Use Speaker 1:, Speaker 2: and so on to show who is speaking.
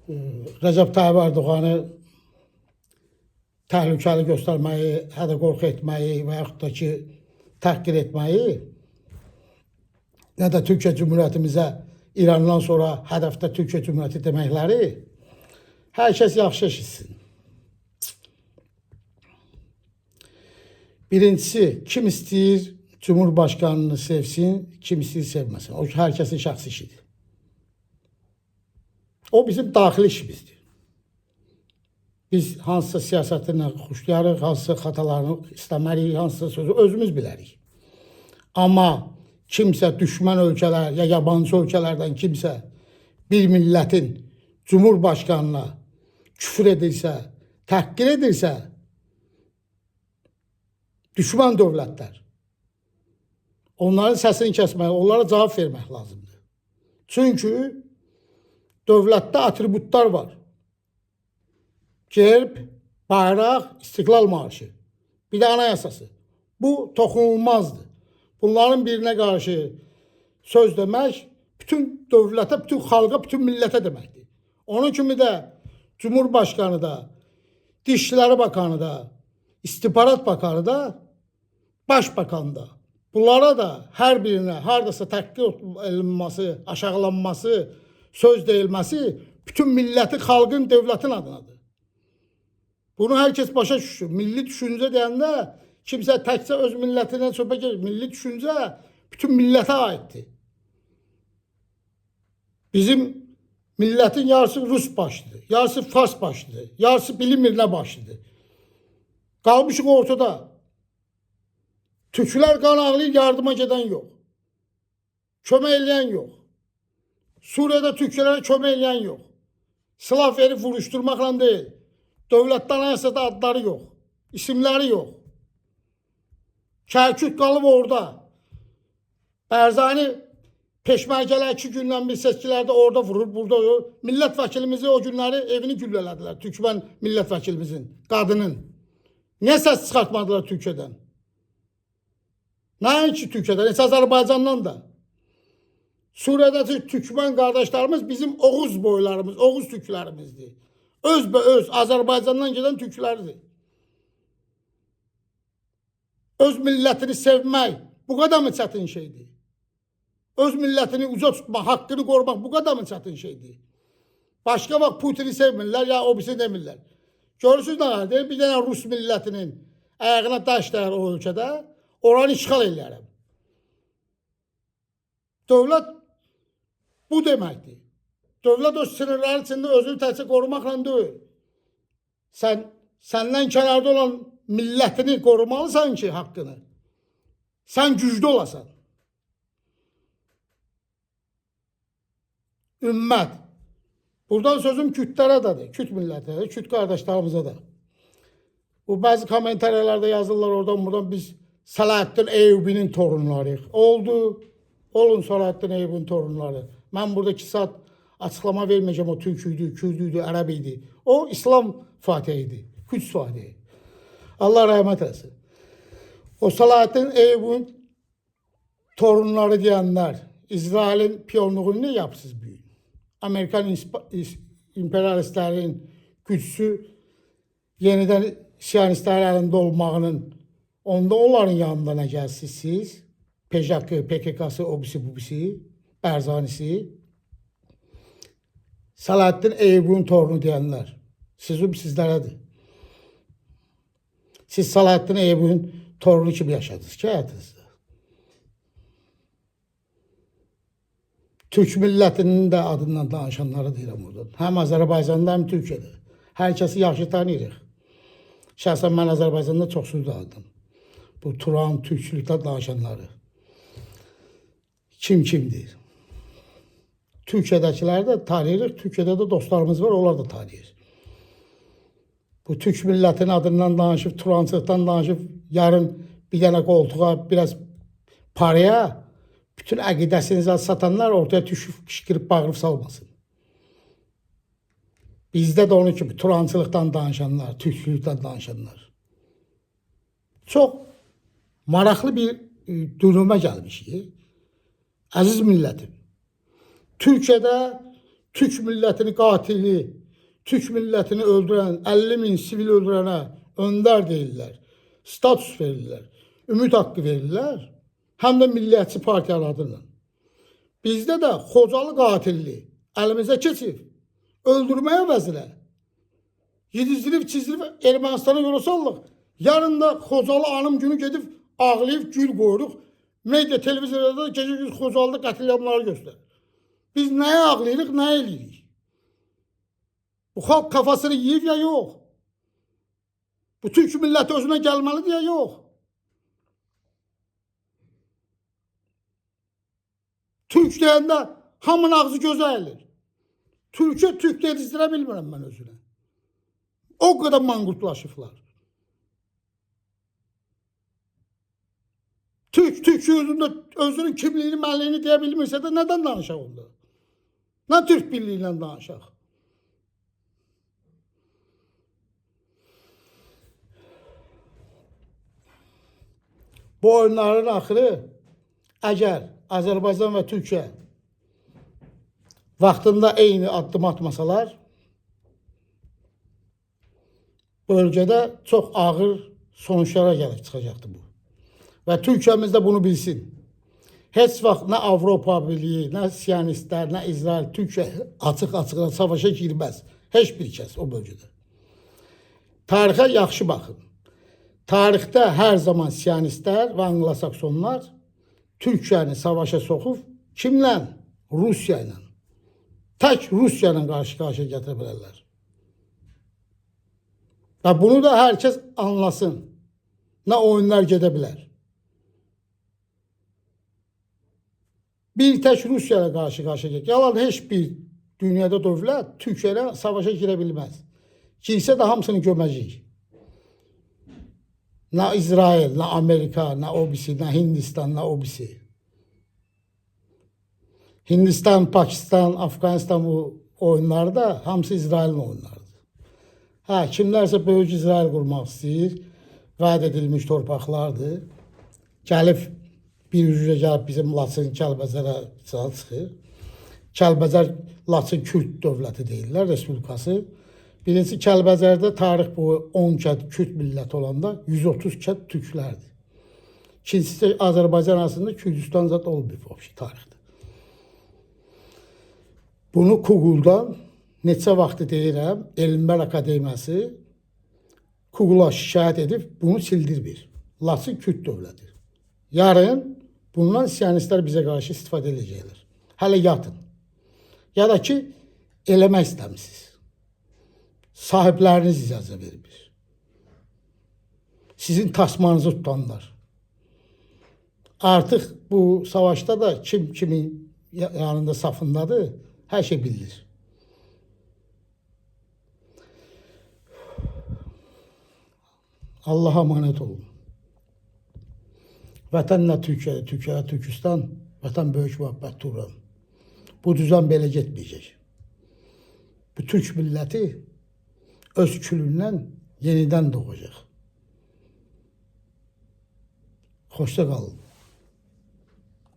Speaker 1: Recep Tayyip Erdoğan'ı təhlükəli göstərməyi, hədə qorxu etməyi və yaxud da ki, təhqir etməyi, nə də Türkiyə Cümhuriyyətimizə İrandan sonra hədəfdə Türkiyə Cümhuriyyəti deməkləri hər kəs yaxşı eşitsin. Birincisi, kim istəyir Cumhurbaşkanını sevsin, kim istəyir sevməsin. O hər kəsin şəxsi işidir. O bizim daxili işimizdir. Biz hansısa siyasətinə xoşlayarıq, hansısa xatalarını istəmərik, hansısa sözü özümüz bilərik. Amma kimsə düşmən ölkələr ya yabancı ölkələrdən kimsə bir millətin Cumhurbaşkanına küfür edirsə, təhqir edirsə, düşmən dövlətlər, onların səsini kəsmək, onlara cavab vermək lazımdır. Çünki dövlətdə atributlar var. Gerb, bayraq, istiqlal marşı, bir də anayasası. Bu toxunulmazdır. Bunların birinə qarşı söz demək, bütün dövlətə, bütün xalqa, bütün millətə deməkdir. Onun kimi də Cumhurbaşkanı da, Dışişləri Bakanı da, İstihbarat Bakanı da, Başbakan da. Bunlara da hər birinə hardasa təhqir edilməsi, aşağılanması, söz deyilməsi bütün millətin, xalqın, dövlətin adınadır. Bunu hər kəs başa düşür. Milli düşüncə deyəndə kimsə təkcə öz millətindən söhbət gedir. Milli düşüncə bütün millətə aiddir. Bizim millətin yarısı Rus başlıdır, yarısı Fars başlıdır, yarısı bilinmir başlıdır. Qalmışıq ortada. Türklər qan ağlayır, yardıma gedən yox. Kömək eləyən yox. Suriyada Türklərə kömək eləyən yox. Silah verib vuruşturmaqla deyil. Dövlətdən anayasada adları yox. İsimləri yox. Kərkük qalıb orada. Bərzani peşmərgələr 2 gündən bir seçkilərdə orada vurur, burada vurur. Millət vəkilimizi o günləri evini güllələdilər. Türkmen millət vəkilimizin, qadının. Niyə səs çıxartmadılar Türkiyədən? Nəinki Türkiyədən, heç Azərbaycandan da. Suriyadakı Türkmen qardaşlarımız bizim Oğuz boylarımız, Oğuz Türklərimizdir. Öz Azərbaycandan gedən Türkləridir. Öz millətini sevmək bu qədər mi çətin şeydir? Öz millətini uca tutmaq, haqqını qorumaq bu qədər mi çətin şeydir? Başqa vaxt Putini sevmirlər, ya o birisi demirlər. Görürsünüz nə qədər deyir, bir dənə Rus millətinin ayağına daş dəyər o ölkədə, oranı işğal eləyərəm. Dövlət bu deməkdir. Dövlət öz sınırları içində özünü təkcə qorumaqla deyil. Səndən kənarda olan millətini qorumalısan ki, haqqını. Sən güclü olasan. Ümmət. Buradan sözüm Kürdlərə də, Kürd millətlərə, Kürd qardaşlarımıza da. Bu bəzi komentariyalarda yazırlar oradan buradan biz Selahattin Eyyubinin torunlarıyıq. Oldu. Olun Selahattin Eyyubinin torunları. Mən burada 2 saat açıqlama verməyəcəm, o türk idi, Kürd idi, ərəb idi. O İslam fatihi, Qüds fatihi. Allah rəhmət eləsin. O Selahattin Eyyubun torunları deyənlər İsrailin piyonluğunu ne yapsız büyük? Amerikan imperialistlərin Qüdsü yenidən siyonistlər əlində olmağının onda onların yanında nə gəlsiniz siz? PJK, PKK'sı, obisi, bubisi, Bərzanisi. Selahattin Eyyubun torunu deyənlər. Sizlərədir. Siz Selahattin Eyyubun torunu kimi yaşadınız ki həyatınızda. Türk millətinin də adından danışanları deyirəm buradan. Həm Azərbaycanda, həm Türkiyədə. Hər kəsi yaxşı tanıyırıq. Şəxsən mən Azərbaycanda çox sözlü addım. Bu Turan, Türkçülükdə danışanları. Kimdir? Türkiyədəkiləri də tanıyırıq. Türkiyədə də dostlarımız var, onlar da tanıyır. Bu Türk millətinin adından danışıb, Turançılıqdan danışıb, yarın bir dənə qoltuğa, biraz paraya, bütün əqidəsini satanlar ortaya düşüb, qışqırıb, bağırıb salmasın. Bizdə də onun kimi Turançılıqdan danışanlar, Türkçülükdən danışanlar. Çox maraqlı bir dönəmə gəlmişik. Əziz millətim, Türkiyədə Türk millətini qatili, Türk millətini öldürən, 50 min sivil öldürənə öndər deyirlər. Status verirlər, ümid haqqı verirlər. Həm də milliyətçi partiyalar adıyla. Bizdə də Xocalı qatilliyi əlimizə keçib, öldürməyə vəzirə. Yedizdirib, çizdirib Ermənistana yola sallıq. Yarın da Xocalı anım günü gedib ağlayıb gül qoyuruq. Media, televiziyada gecə-güz Xocalıda qətilyanları göstərir. Biz nəyə ağlayırıq, nə eləyirik? Bu xalq kafasını yiyib ya yox? Bu Türk milləti özünə gəlməlidir ya yox? Türk deyəndə hamının ağzı gözə əyilir. Türk'e Türk dedizdirə bilmirəm mən özünə. O qədər manqurtlaşıblar. Türk özünün kimliyini, mənliyini deyə bilmirsə də nədən danışaq onda? Nə Türk birliyi ilə danışaq? Bu oyunların axırı əgər Azərbaycan və Türkiyə vaxtında eyni addım atmasalar, bölgədə çox ağır sonuçlara gəlib çıxacaqdır bu. Və Türkiyəmiz də bunu bilsin. Heç vaxt nə Avropa Birliyi, nə Siyonistlər, nə İsrail, Türkiyə açıq-açıq savaşa girməz. Heç bir kəs o bölgədə. Tarixə yaxşı baxın. Tarixdə hər zaman Siyonistlər və Anglosaksonlar Türkiyəni savaşa soxub kimlə? Rusiya ilə. Tək Rusiya ilə qarşı-qarşıya gətirə bilərlər. Və bunu da hər kəs anlasın. Nə oyunlar gedə bilər. Bir tək Rusiya ilə qarşı-qarşıya gəlir. Yalan heç bir dünyada dövlət Türkiyə ilə savaşa girə bilməz. Girsə də hamısını göməcək. Nə İsrail, nə Amerika, nə OBC, nə Hindistan, nə OBC. Hindistan, Pakistan, Afganistan bu oyunları da hamısı İsrailin oyunlarıdır. Hə, kimlərsə böyük İsrail qurmaq istəyir, vəd edilmiş torpaqlardır. Gəlib bir üzrə gəlib bizim Laçın, Kəlbəzərə çıxır. Kəlbəzər Laçın Kürt dövləti deyirlər, Respublikası. Birincisi Kəlbəzərdə tarix boyu 10 kənd Kürt milləti olanda 130 kənd türklərdir. İkincisi Azərbaycan arasında Kürdistan zat olmayıb tarixdə. Bunu Google'dan neçə vaxtı deyirəm, Elmlər Akademiyası Google'a şikayət edib bunu sildirmir. Laçın Kürt dövləti. Yarın bundan Siyonistlər bizə qarşı istifadə edəcəklər. Hələ yatın. Ya da ki, eləmək istəmişsiniz. Sahibləriniz icazə vermir. Sizin tasmanızı tutanlar. Artıq bu savaşda da kim kimin yanında safındadır, hər şey bilinir. Allah'a emanet olun. Vətənlə Türkiyə, Türkiyə, Türkistan, vətən böyük mühabbət turan. Bu düzen belə getməyəcək. Bu Türk milləti öz külündən yenidən doğacaq. Xoşça qalın.